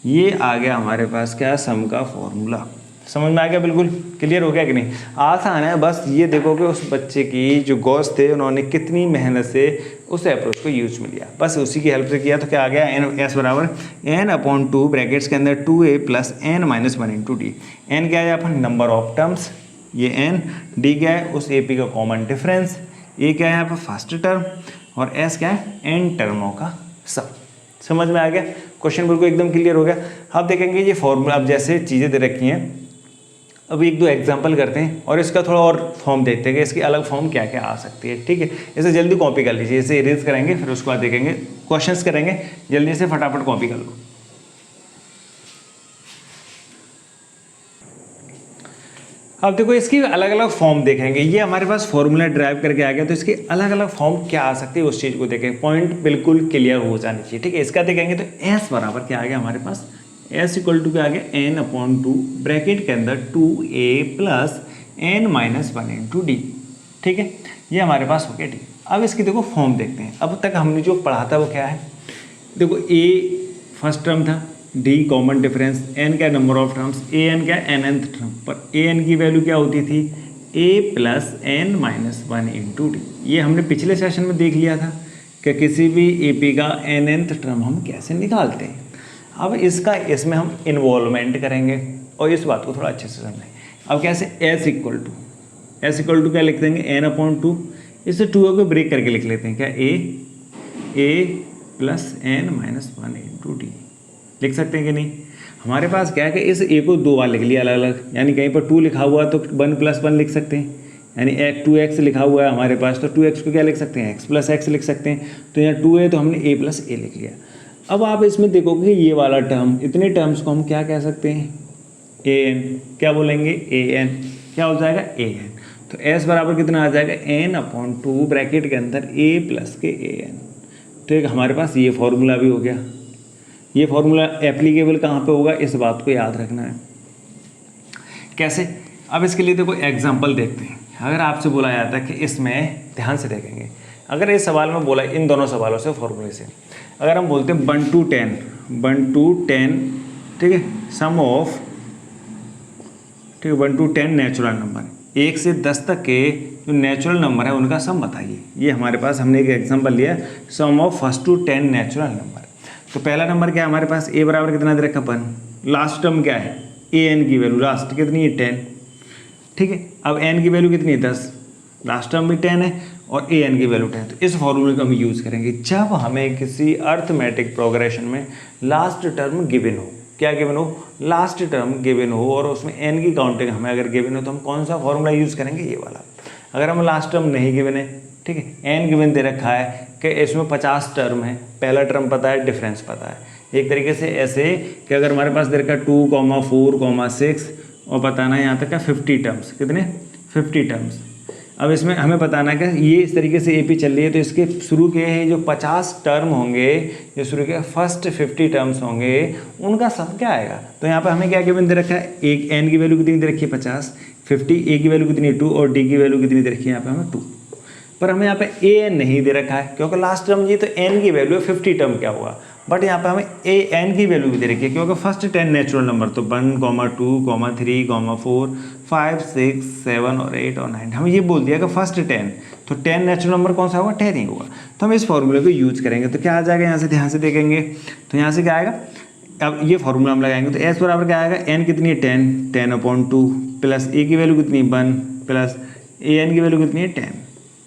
ये आ गया हमारे पास क्या, सम का फॉर्मूला। समझ में आ गया, बिल्कुल क्लियर हो गया कि नहीं? आसान है, बस ये देखो कि उस बच्चे की जो गॉस थे उन्होंने कितनी मेहनत से उस अप्रोच को यूज में लिया, बस उसी की हेल्प से किया। तो क्या आ गया, एन एस बराबर n/2 ब्रैकेट्स के अंदर 2a + n-1 × d। n क्या है अपन, नंबर ऑफ टर्म्स, ये n, d क्या है उस AP का कॉमन डिफरेंस, a क्या है यहाँ पर फर्स्ट टर्म, और s क्या है n टर्मों का सम। समझ में आ गया, क्वेश्चन बिल्कुल एकदम क्लियर हो गया। अब देखेंगे ये फॉर्मूला, अब जैसे चीज़ें दे रखी हैं, अब एक दो एग्जांपल करते हैं और इसका थोड़ा और फॉर्म देखते हैं कि इसकी अलग फॉर्म क्या क्या आ सकती है। ठीक है, इसे जल्दी कॉपी कर लीजिए, इसे इरेज करेंगे, फिर उसके बाद देखेंगे क्वेश्चंस करेंगे, जल्दी से फटाफट कॉपी कर लो। अब देखो इसकी अलग अलग फॉर्म देखेंगे, ये हमारे पास फॉर्मूला ड्राइव करके आ गया, तो इसकी अलग अलग फॉर्म क्या आ सकती है उस चीज़ को देखें, पॉइंट बिल्कुल क्लियर हो जानी चाहिए। ठीक है, इसका देखेंगे तो एस बराबर क्या आ गया हमारे पास, एस इक्वल टू क्या आ गया, n/2 ब्रैकेट के अंदर 2a + n-1 × d। ठीक है, ये हमारे पास हो गया। ठीक, अब इसकी देखो फॉर्म देखते हैं। अब तक हमने जो पढ़ा था वो क्या है, देखो a फर्स्ट टर्म था, d कॉमन डिफरेंस, n क्या नंबर ऑफ टर्म्स, an क्या nth टर्म, पर an की वैल्यू क्या होती थी, a + n-1 × d। ये हमने पिछले सेशन में देख लिया था कि किसी भी AP का nth टर्म हम कैसे निकालते हैं। अब इसका इसमें हम इन्वॉल्वमेंट करेंगे और इस बात को थोड़ा अच्छे से समझें। अब कैसे, s इक्वल टू क्या लिख देंगे, n/2, इससे 2a को ब्रेक करके लिख लेते हैं, क्या a + n-1 × d लिख सकते हैं कि नहीं। हमारे पास क्या है कि इस a को दो बार लिख लिया अलग अलग, यानी कहीं पर 2 लिखा हुआ है तो 1 + 1 लिख सकते हैं, यानी 2x लिखा हुआ है हमारे पास तो 2x को क्या लिख सकते हैं, x + x लिख सकते हैं। तो यहाँ 2a तो हमने a + a लिख लिया। अब आप इसमें देखोगे ये वाला टर्म, इतने टर्म्स को हम क्या कह सकते हैं, an, क्या बोलेंगे an, क्या हो जाएगा an। तो s बराबर कितना आ जाएगा, n/2 ब्रैकेट के अंदर a + के an। तो एक हमारे पास ये फॉर्मूला भी हो गया। ये फॉर्मूला एप्लीकेबल कहाँ पे होगा, इस बात को याद रखना है। कैसे, अब इसके लिए देखो एग्जाम्पल देखते हैं। अगर आपसे बोला जाता है कि इसमें ध्यान से देखेंगे, अगर इस सवाल में बोला, इन दोनों सवालों से फॉर्मूले से, अगर हम बोलते हैं 1 to 10, ठीक है, सम ऑफ, ठीक है, 1 to 10 नेचुरल नंबर, 1 से 10 तक के जो नेचुरल नंबर है उनका सम बताइए। ये हमारे पास हमने एक एग्जांपल लिया, सम ऑफ 1 to 10 नेचुरल नंबर। तो पहला नंबर क्या है हमारे पास, a बराबर कितना दे रखा 1, लास्ट टर्म क्या है, an की वैल्यू लास्ट कितनी है 10। ठीक है, अब n की वैल्यू कितनी है 10, लास्ट टर्म भी 10 है और an की वैल्यू 10। तो इस फॉर्मूले को हम यूज़ करेंगे जब हमें किसी अर्थमेटिक प्रोग्रेशन में लास्ट टर्म गिवन हो। क्या गिवन हो, लास्ट टर्म गिवन हो और उसमें n की काउंटिंग हमें अगर गिवन हो तो हम कौन सा फॉर्मूला यूज़ करेंगे, ये वाला। अगर हम लास्ट टर्म नहीं गिवन है, ठीक है, n गिवन दे रखा है कि इसमें 50 टर्म है, पहला टर्म पता है, डिफरेंस पता है। एक तरीके से ऐसे कि अगर हमारे पास दे रखा 2,4,6 और बताना है यहाँ तक का 50 टर्म्स, कितने 50 टर्म्स। अब इसमें हमें बताना है कि ये इस तरीके से AP चल रही है, तो इसके शुरू के जो 50 टर्म होंगे, जो शुरू के फर्स्ट 50 टर्म्स होंगे, उनका सम क्या आएगा। तो यहाँ पर हमें क्या गिवन दे रखा है, एक n की वैल्यू कितनी दे रखी है 50, 50, a की वैल्यू कितनी है 2 और d की वैल्यू कितनी दे रखी है यहाँ पे हमें 2। पर हमें यहाँ पे an नहीं दे रखा है क्योंकि लास्ट टर्म ये तो n की वैल्यू है, 50 टर्म क्या हुआ। बट यहाँ पे हमें an की वैल्यू भी दे रखी है क्योंकि फर्स्ट 10 नेचुरल नंबर, तो 1, 2, 3, 4, 5, 6, 7 और 8 और 9, हमें ये बोल दिया कि फर्स्ट 10, तो 10 नेचुरल नंबर कौन सा होगा, 10 ही होगा। तो हम इस फॉर्मूले को यूज करेंगे। तो क्या आ जाएगा, यहाँ से ध्यान से देखेंगे तो यहाँ से क्या आएगा, अब ये फॉर्मूला हम लगाएंगे तो s बराबर क्या आएगा, n कितनी है 10, 10/2 प्लस a की वैल्यू कितनी 1 प्लस an की वैल्यू कितनी है 10,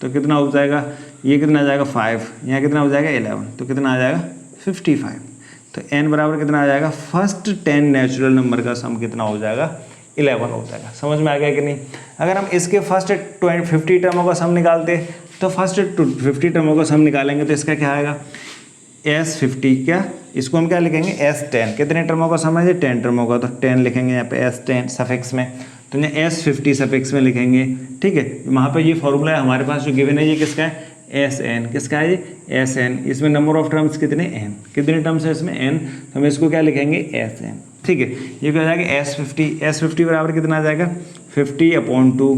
तो कितना हो जाएगा, ये कितना आ जाएगा 5, यहाँ कितना हो जाएगा 11, तो कितना आ जाएगा 55। तो n बराबर कितना आ जाएगा, फर्स्ट 10 नेचुरल नंबर का सम कितना हो जाएगा, 11 हो जाएगा। समझ में आ गया कि नहीं। अगर हम इसके फर्स्ट 50 टर्मों का सम निकालते तो फर्स्ट 50 टर्मों का सम निकालेंगे तो इसका क्या आएगा, S50, क्या इसको हम क्या लिखेंगे S10, कितने टर्मों का सम है, 10 टर्मों का, तो 10 लिखेंगे यहाँ पे S10 सफिक्स में, तो यहाँ S50 सफिक्स में लिखेंगे। ठीक है, वहाँ पे ये फॉर्मूला है हमारे पास जो गिवन है, ये किसका है, SN, किसका है ये SN। इसमें नंबर ऑफ टर्म्स कितने n, कितने टर्म्स है इसमें n, तो हम इसको क्या लिखेंगे SN। ठीक है, ये क्या हो जाएगा S50 बराबर कितना आ जाएगा 50/2,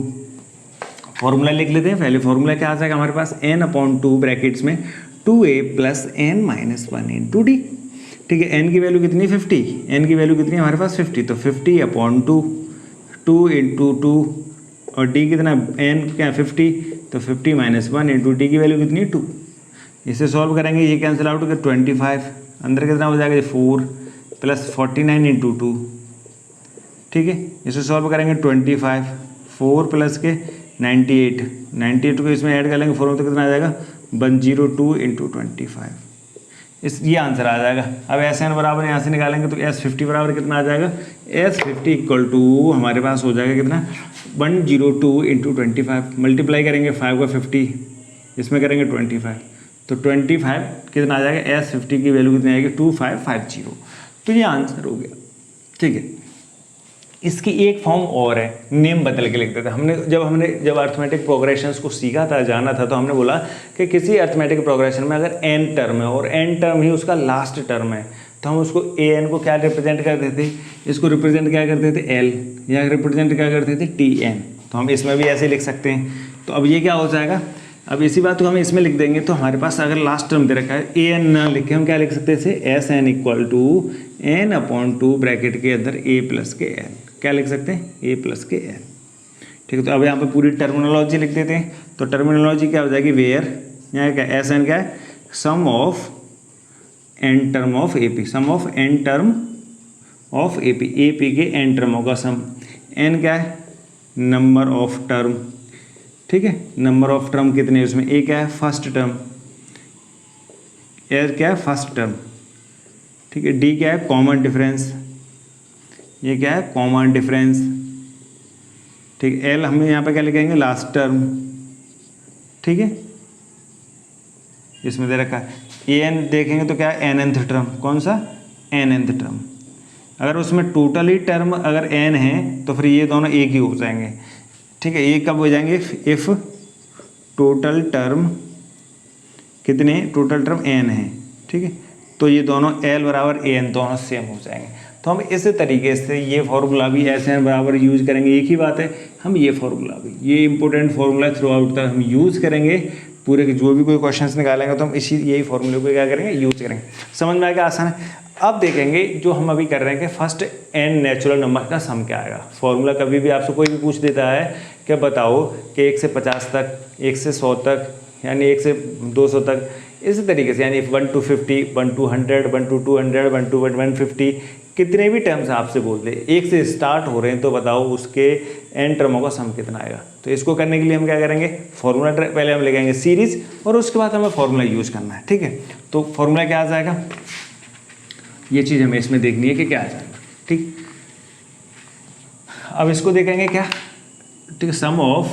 फॉर्मूला लिख लेते हैं पहले। फॉर्मूला क्या आ जाएगा हमारे पास, n/2 ब्रैकेट्स में 2a + n-1 × d। ठीक है, n की वैल्यू कितनी 50, n की वैल्यू कितनी है हमारे पास 50, तो 50/2 2 इंटू 2 और डी कितना एन क्या 50, तो 50 माइनस 1 इंटू डी की वैल्यू कितनी है 2। इसे सॉल्व करेंगे, ये कैंसिल आउट कर 25, अंदर कितना हो जाएगा 4 प्लस 49 इंटू 2, ठीक है। इसे सॉल्व करेंगे 25, 4 प्लस के 98 को इसमें ऐड कर लेंगे 4 में, तो कितना आ जाएगा 102 इंटू 25, ये आंसर आ जाएगा। अब एस एन बराबर यहाँ से निकालेंगे तो S50 बराबर कितना आ जाएगा, S50 इक्वल टू हमारे पास हो जाएगा कितना 102 इंटू 25, मल्टीप्लाई करेंगे 5 का 50, इसमें करेंगे 25, तो 25 कितना आ जाएगा, S50 की वैल्यू कितनी आएगी 2550, तो ये आंसर हो गया, ठीक है। इसकी एक फॉर्म और है, नेम बदल के लिख देते हैं। जब अर्थमेटिक प्रोग्रेशंस को सीखा था, जाना था, तो हमने बोला कि किसी अर्थमेटिक प्रोग्रेशन में अगर n टर्म है और n टर्म ही उसका लास्ट टर्म है, तो हम उसको an को क्या रिप्रेजेंट करते थे, इसको रिप्रेजेंट क्या करते थे l, या रिप्रेजेंट क्या करते थे tn, तो हम इसमें भी ऐसे लिख सकते हैं। तो अब ये क्या हो जाएगा, अब इसी बात को हम इसमें लिख देंगे, तो हमारे पास अगर लास्ट टर्म दे रखा है an ना लिख के हम क्या लिख सकते थे, Sn equal to n/2 bracket के अंदर a प्लस के n, क्या लिख सकते हैं a प्लस के n, ठीक है। तो अब यहाँ पे पूरी टर्मिनोलॉजी लिख देते हैं, तो टर्मिनोलॉजी क्या हो जाएगी, वेयर यहाँ क्या Sn क्या है, sum of n term of AP, sum of n term of AP के n टर्मों का सम, n क्या है नंबर ऑफ टर्म, ठीक है। नंबर ऑफ टर्म कितने हैं उसमें, a क्या है फर्स्ट टर्म, a क्या है फर्स्ट टर्म, ठीक है। d क्या है कॉमन डिफरेंस, ये क्या है कॉमन डिफरेंस, ठीक है। l हम यहाँ पे क्या लिखेंगे लास्ट टर्म, ठीक है, इसमें दे रखा है। an देखेंगे तो क्या है nth टर्म, कौन सा nth टर्म, अगर उसमें टोटली टर्म अगर n है तो फिर ये दोनों एक ही हो जाएंगे, ठीक है। ये कब हो जाएंगे, इफ़ टोटल टर्म कितने, टोटल टर्म n है, ठीक है, तो ये दोनों l बराबर an दोनों सेम हो जाएंगे। तो हम इस तरीके से ये फार्मूला भी Sn बराबर यूज़ करेंगे, एक ही बात है, हम ये फार्मूला भी, ये इंपॉर्टेंट फार्मूला थ्रू आउट तक हम यूज़ करेंगे, पूरे के जो भी कोई क्वेश्चंस निकालेंगे तो हम यही फार्मूले को क्या करेंगे, यूज़ करेंगे। समझ में आएगा, आसान है। अब देखेंगे जो हम अभी कर रहे हैं कि फर्स्ट n नेचुरल नंबर का सम क्या आएगा। फॉर्मूला कभी भी आपसे कोई भी पूछ देता है कि बताओ कि 1 से 50 तक, 1 से 100 तक, यानी 1 से 200 तक, इसी तरीके से, यानी 1 to 50, 1 to 100, 1 to 200, 1 to 150, कितने भी टर्म्स आपसे बोल दे, 1 से स्टार्ट हो रहे हैं, तो बताओ उसके n टर्मों का सम कितना आएगा। तो इसको करने के लिए हम क्या करेंगे, फॉर्मूला पहले हम लिखेंगे सीरीज, और उसके बाद हमें फॉर्मूला यूज़ करना है, ठीक है। तो फॉर्मूला क्या आ जाएगा, ये चीज़ हमें इसमें देखनी है कि क्या आ जाएगा, ठीक। अब इसको देखेंगे क्या, ठीक है, सम ऑफ,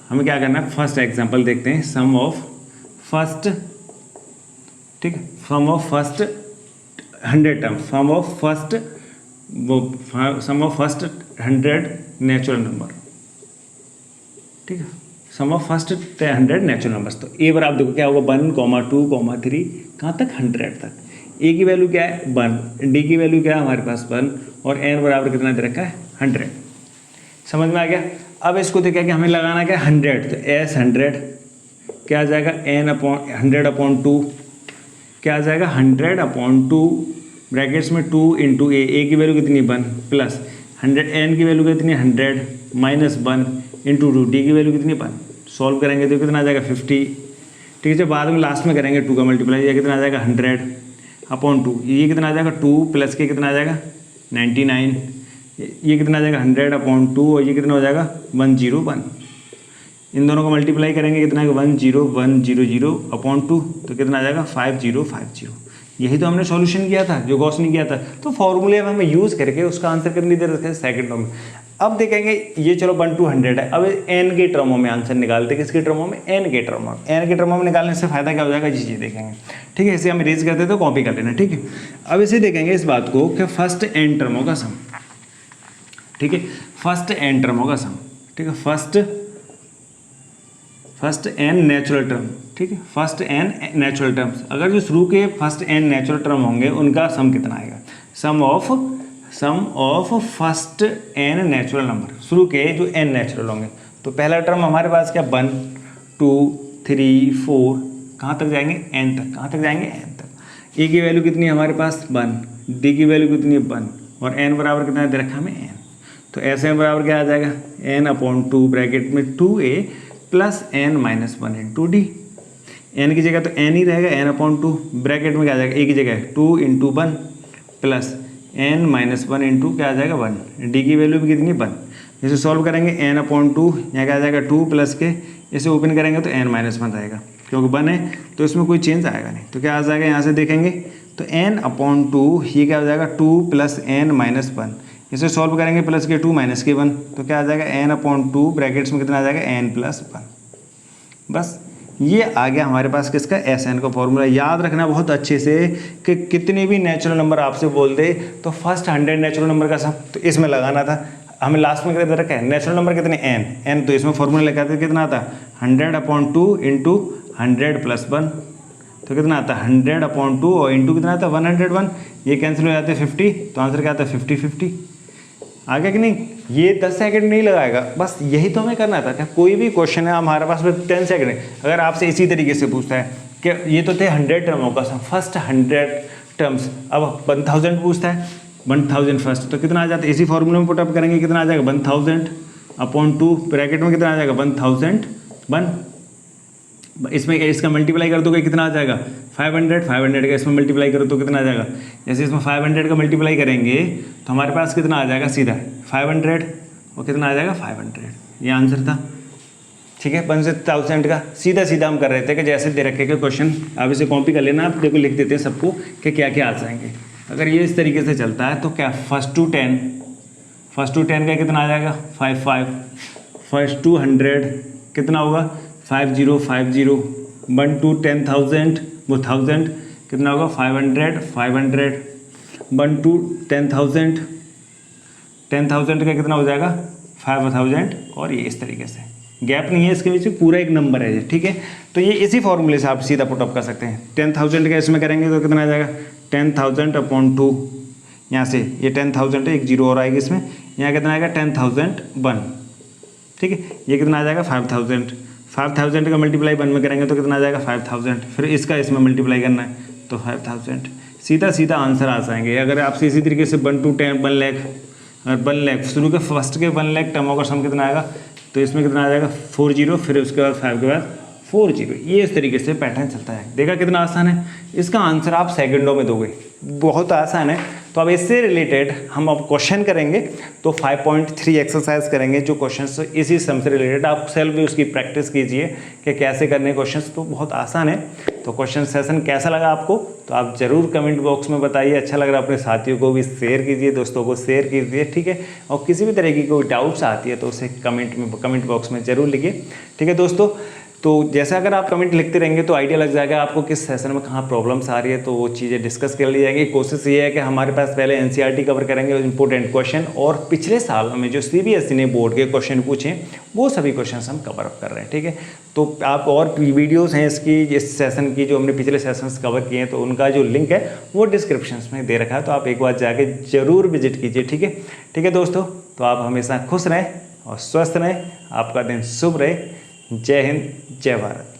हमें क्या करना है, फर्स्ट एग्जांपल देखते हैं, सम ऑफ फर्स्ट, ठीक है, sum of first 100 term, sum of first 100 natural number, ठीक है, sum of first 100 natural numbers. तो ए बराबर देखो क्या होगा 1, 2, 3, कहाँ तक 100 तक। ए की वैल्यू क्या है 1, डी की वैल्यू क्या है हमारे पास 1, और एन बराबर कितना दे रखा है 100। समझ में आ गया। अब इसको देखा कि हमें लगाना क्या 100, तो एस 100 क्या आ जाएगा n/100/2 क्या आ जाएगा 100/2 ब्रैकेट्स में 2 इंटू ए की वैल्यू कितनी 1 प्लस 100 एन की वैल्यू कितनी 100 माइनस 1 इंटू 2 डी की वैल्यू कितनी 1। सॉल्व करेंगे तो कितना आ जाएगा 50, ठीक है। जब बाद में लास्ट में करेंगे 2 का मल्टीप्लाई, ये कितना आ जाएगा 100/2, ये कितना आ जाएगा 2 प्लस के कितना आ जाएगा 99, ये कितना आ जाएगा 100/2, और ये कितना हो जाएगा 101। इन दोनों को मल्टीप्लाई करेंगे कितना है 10100/2, तो कितना आ जाएगा 5050। यही तो हमने सॉल्यूशन किया था जो गॉस ने किया था। तो फॉर्मूले अब हमें यूज़ करके उसका आंसर कितनी देर रखते हैं सेकंडों में। अब देखेंगे ये चलो 1 to 100 है, अब n के टर्मों में आंसर निकालते, किसके टर्मों में n के टर्मों में निकालने से फायदा क्या हो जाएगा जी देखेंगे, ठीक है। इसे हम रेज करते तो कॉपी कर लेना, ठीक है। अब इसे देखेंगे इस बात को कि फर्स्ट n टर्मों का सम, ठीक है, फर्स्ट n टर्मों का सम, ठीक है, फर्स्ट n नेचुरल टर्म, ठीक है, फर्स्ट n नेचुरल टर्म्स, अगर जो शुरू के फर्स्ट n नेचुरल टर्म होंगे उनका सम कितना आएगा, sum of first n natural number, शुरू के जो n नेचुरल होंगे। तो पहला टर्म हमारे पास क्या 1 2 3 4 कहाँ तक जाएंगे n तक, कहाँ तक जाएंगे n तक। a की वैल्यू कितनी है हमारे पास 1, d की वैल्यू कितनी है 1, और n बराबर कितना दे रखा हमें n। तो एस एन बराबर क्या आ जाएगा, n/2 ब्रैकेट में 2a plus n minus 1 into d. N की जगह तो n ही रहेगा, n/2 ब्रैकेट में क्या आ जाएगा, a की जगह 2 into 1 plus n minus 1 into क्या आ जाएगा 1। डी की वैल्यू भी कितनी 1। इसे सॉल्व करेंगे n/2 यहाँ क्या आ जाएगा 2 प्लस के, इसे ओपन करेंगे तो n माइनस 1 रहेगा, क्योंकि 1 है तो इसमें कोई चेंज आएगा नहीं। तो क्या आ जाएगा, यहाँ से देखेंगे तो n/2 ये क्या हो जाएगा 2 प्लस n माइनस 1। इसे सॉल्व करेंगे प्लस के 2 माइनस के 1, तो क्या आ जाएगा n/2 ब्रैकेट्स में कितना आ जाएगा n प्लस 1। बस ये आ गया हमारे पास किसका, एस एन का फॉर्मूला। याद रखना बहुत अच्छे से कि कितने भी नेचुरल नंबर आपसे बोल दे तो फर्स्ट 100 नेचुरल नंबर का सम तो इसमें लगाना था। हमें लास्ट में कितना रखा है, नेचुरल नंबर कितने n, तो इसमें फॉर्मूला लगा थे कितना आता 100/2 इंटू 100 प्लस 1, तो कितना आता 100/2 और इंटू कितना आता 101। ये कैंसिल हो जाते हैं 50, तो आंसर क्या आता है 50/50। आ गया कि नहीं। ये 10 सेकंड नहीं लगाएगा, बस यही तो हमें करना था। क्या कोई भी क्वेश्चन है हमारे पास में 10 सेकंड है, अगर आपसे इसी तरीके से पूछता है कि ये तो थे 100 टर्मों का सम, फर्स्ट 100 टर्म्स, अब 1000 पूछता है 1000 फर्स्ट, तो कितना आ जाता है, इसी फॉर्मूले में पुटअप करेंगे कितना आ जाएगा 1000/2 ब्रैकेट में कितना आ जाएगा 1001। इसमें इसका मल्टीप्लाई कर दोगे कितना आ जाएगा 500 का इसमें मल्टीप्लाई करो तो कितना आ जाएगा, जैसे इसमें 500 का मल्टीप्लाई करेंगे तो हमारे पास कितना आ जाएगा सीधा 500 और कितना आ जाएगा 500। ये आंसर था, ठीक है। 1 से 1000 का सीधा सीधा हम कर रहे थे कि जैसे दे रखे के क्वेश्चन आप इसे कॉपी कर लेना, आप देखो लिख देते हैं सबको कि क्या क्या आ जाएंगे। अगर ये इस तरीके से चलता है तो क्या फर्स्ट टू 10 का कितना आ जाएगा 55, फर्स्ट टू 100 कितना होगा 50 50, 1 to 10,000 वो 1000 कितना होगा 500 1 to 10,000 का कितना हो जाएगा 5000, और ये इस तरीके से गैप नहीं है इसके बीच में, पूरा एक नंबर है ये, ठीक है। तो ये इसी फॉर्मूले से आप सीधा पुटअप कर सकते हैं। 10,000 का इसमें करेंगे तो कितना आ जाएगा 10,000/2, यहाँ से ये 10,000 है, एक जीरो और आएगी इसमें, यहाँ कितना आएगा 10,001, ठीक है। ये कितना आ जाएगा 5,000 का मल्टीप्लाई 1 में करेंगे तो कितना आ जाएगा 5,000, फिर इसका इसमें मल्टीप्लाई करना है तो 5,000, सीधा सीधा आंसर आ जाएंगे। अगर आपसे इसी तरीके से 1 to 10 1 लाख, अगर 1 लाख शुरू के फर्स्ट के 1 लाख टर्मों का सम कितना आएगा, तो इसमें कितना आ जाएगा 40, फिर उसके बाद 5 के बाद 40। ये इस तरीके से पैटर्न चलता है। देखा कितना आसान है, इसका आंसर आप सेकंडों में दोगे, बहुत आसान है। तो अब इससे रिलेटेड हम अब क्वेश्चन करेंगे, तो 5.3 एक्सरसाइज करेंगे जो क्वेश्चंस इसी सम से रिलेटेड, आप सेल्फ भी उसकी प्रैक्टिस कीजिए कि कैसे करने क्वेश्चंस, तो बहुत आसान है। तो क्वेश्चन सेशन कैसा लगा आपको, तो आप ज़रूर कमेंट बॉक्स में बताइए। अच्छा लग रहा है अपने साथियों को भी शेयर कीजिए, दोस्तों को शेयर कीजिए, ठीक है। और किसी भी तरह की कोई डाउट्स आती है तो उसे कमेंट बॉक्स में ज़रूर लिखिए, ठीक है दोस्तों। तो जैसे अगर आप कमेंट लिखते रहेंगे तो आइडिया लग जाएगा आपको किस सेशन में कहाँ प्रॉब्लम्स आ रही है, तो वो चीज़ें डिस्कस कर ली जाएंगी। कोशिश ये है कि हमारे पास पहले एनसीईआरटी कवर करेंगे, इंपॉर्टेंट क्वेश्चन, और पिछले साल में जो सीबीएसई ने बोर्ड के क्वेश्चन पूछे वो सभी क्वेश्चन हम कवर अप कर रहे हैं, ठीक है। तो आप और वीडियोज़ हैं इसकी, इस सेशन की जो हमने पिछले सेशंस कवर किए हैं, तो उनका जो लिंक है वो डिस्क्रिप्शन में दे रखा है, तो आप एक बार जाके जरूर विजिट कीजिए, ठीक है। ठीक है दोस्तों, तो आप हमेशा खुश रहें और स्वस्थ रहें, आपका दिन शुभ रहे। जय हिंद, जय भारत।